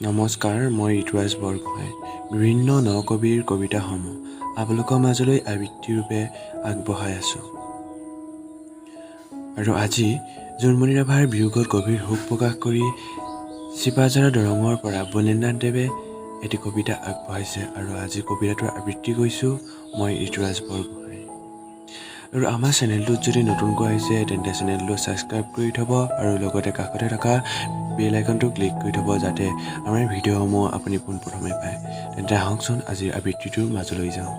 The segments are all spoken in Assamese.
নমস্কাৰ, মই ঋতুৰাজবৰগোহাঁই বিভিন্ন নকবিৰ কবিতাসমূহ আপোনালোকৰ মাজলৈ আবৃত্তি ৰূপে আগবঢ়াই আছোঁ। আৰু আজি জোনমণি ৰাভাৰ বিয়োগত গভীৰ শোক প্ৰকাশ কৰি চিপাঝাৰ দৰঙৰ পৰা বলেন্দ্ৰনাথদেৱে এটি কবিতা আগবঢ়াইছে আৰু আজি কবিতাটোৰ আবৃত্তি কৰিছোঁ মই ঋতুৰাজবৰগোহাঁই। আৰু আমাৰ চেনেলটোত যদি নতুনকৈ আহিছে তেন্তে চেনেলটো ছাবস্ক্ৰাইব কৰি থ'ব আৰু লগতে কাষতে থকা বেল আইকনটো ক্লিক কৰি থ'ব যাতে আমাৰ ভিডিঅ'সমূহ আপুনি পোনপ্ৰথমে পায়। তেন্তে আহকচোন আজিৰ আবৃত্তিটোৰ মাজলৈ যাওঁ।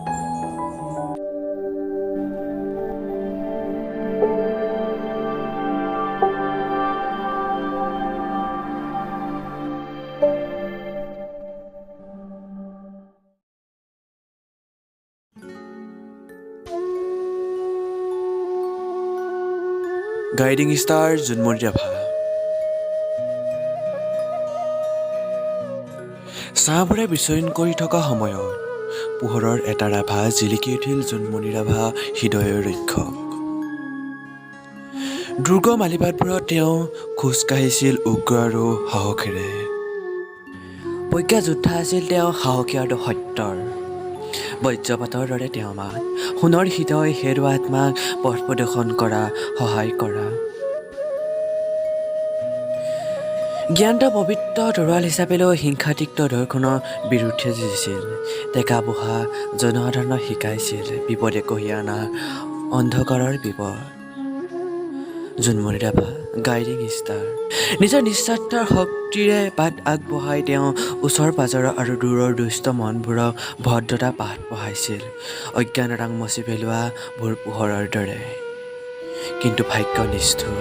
Guiding star Jonmoni Rabha. ছাঁবোৰে বিচৰণ কৰি থকা সময়ত পোহৰৰ এটা ৰাভা জিলিকি উঠিল জোনমণি ৰাভা হৃদয়ৰ ৰক্ষক। দুৰ্গম আলিবাটবোৰত তেওঁ খোজ কাঢ়িছিল উগ্ৰ আৰু সাহসেৰে। প্ৰজ্ঞা যোদ্ধা আছিল তেওঁ, সাহসী আৰু সত্যৰ। বজ্ৰপাতৰ দৰে তেওঁ মাত, সোণৰ হৃদয় হেৰুৱা আত্মাক পথ প্ৰদৰ্শন কৰা, সহায় কৰা। জ্ঞান্ত পবিত্ৰ তৰোৱাল হিচাপে লৈ হিংসাতিক্ত দৰ্শনৰ বিৰুদ্ধে যুঁজিছিল। ডেকা বুঢ়া জনসাধাৰণক শিকাইছিল বিপদে কঢ়িয়াই অনা অন্ধকাৰৰ বিপদ। Jonmoni Rabha guiding star. নিজৰ নিস্বাৰ্থৰ শক্তিৰে বাট আগবঢ়াই তেওঁ ওচৰ পাজৰৰ আৰু দূৰৰ দুষ্ট মনবোৰক ভদ্ৰতা পাঠ পঢ়াইছিল, অজ্ঞানতাক মচি পেলোৱা ভোৰ পোহৰৰ দৰে। কিন্তু ভাগ্য নিষ্ঠুৰ।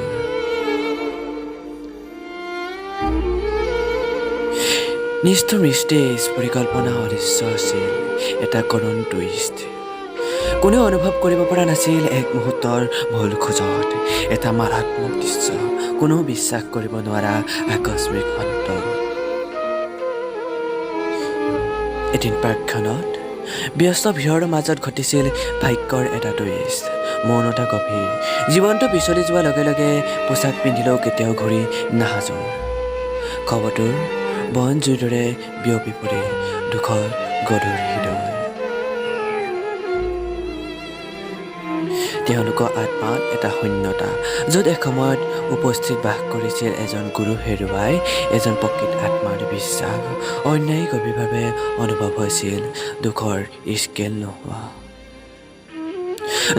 নিষ্ঠুৰ মিষ্টেজ পৰিকল্পনা অদৃশ্য আছিল, এটা কৰুণ টুইষ্ট। কোনেও অনুভৱ কৰিব পৰা নাছিল এক মুহূৰ্তৰ ভুল খোজত, এটা মাৰাত্মক দৃশ্য, কোনেও বিশ্বাস কৰিব নোৱাৰা আকস্মিক অন্ত। এদিন পাৰ্কখনত ব্যস্ত ভিৰৰ মাজত ঘটিছিল ভাগ্যৰ এটা টুইষ্ট। মৌনতা গভীৰ, জীৱনটো পিছলি যোৱাৰ লগে লগে পোচাক পিন্ধিলেও কেতিয়াও ঘূৰি নাসাজোঁ। খবৰটোৰ বন জুইৰ দৰে বিয়পি পৰিল দুখৰ গধুৰ হৃদয়। তেওঁলোকৰ আত্মাত এটা শূন্যতা, য'ত এসময়ত উপস্থিত বাস কৰিছিল এজন গুৰু হেৰুৱাই এজন প্ৰকৃত আত্মাৰ বিশ্বাস। অন্যায় গভীৰভাৱে অনুভৱ হৈছিল, দুখৰ স্কেল নোহোৱা।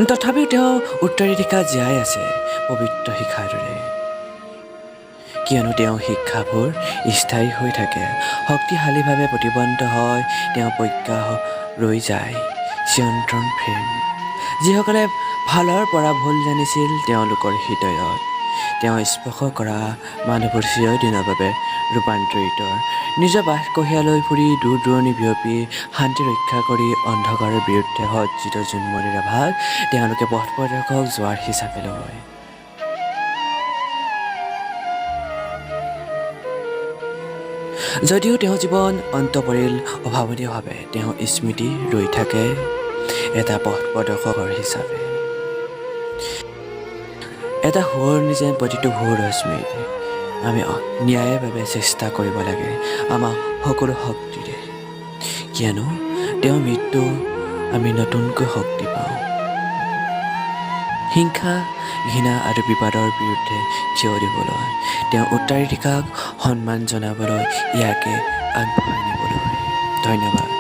তথাপিও তেওঁ উত্তৰাধিকাৰ জীয়াই আছে পবিত্ৰ শিক্ষাৰ দৰে। কিয়নো তেওঁ শিক্ষাবোৰ স্থায়ী হৈ থাকে, শক্তিশালীভাৱে প্ৰতিবন্ধ হয়, তেওঁ প্ৰজ্ঞা ৰৈ যায় চিৰন্তন প্ৰেম। যিসকলে ভালৰ পৰা ভুল জানিছিল তেওঁলোকৰ হৃদয়ত, তেওঁ স্পৰ্শ কৰা মানুহবোৰ চিৰদিনৰ বাবে ৰূপান্তৰিত। নিজৰ বাট কঢ়িয়াই ফুৰি দূৰ দূৰণি বিয়পি শান্তি ৰক্ষা কৰি অন্ধকাৰৰ বিৰুদ্ধে সজ্জিত জোনমণি ৰাভাক তেওঁলোকে পথ প্ৰদৰ্শক জোৱাৰ হিচাপে লয়। যদিও তেওঁৰ জীৱন অন্ত পৰিল অভাৱনীয়ভাৱে, তেওঁৰ স্মৃতি ৰৈ থাকে এটা পথ প্ৰদৰ্শকৰ হিচাপে। এটা সোঁৱৰণি যেন প্ৰতিটো ভোৰ ৰশ্মিত আমি ন্যায়ৰ বাবে চেষ্টা কৰিব লাগে আমাৰ সকলো শক্তিৰে, কিয়নো তেওঁৰ মৃত্যু আমি নতুনকৈ শক্তি পাওঁ। হিংসা, ঘৃণা আৰু বিবাদৰ বিৰুদ্ধে থিয় দিবলৈ, তেওঁ উত্তৰাধিকাৰক সন্মান জনাবলৈ, ইয়াকে আগবঢ়াই নিবলৈ। ধন্যবাদ।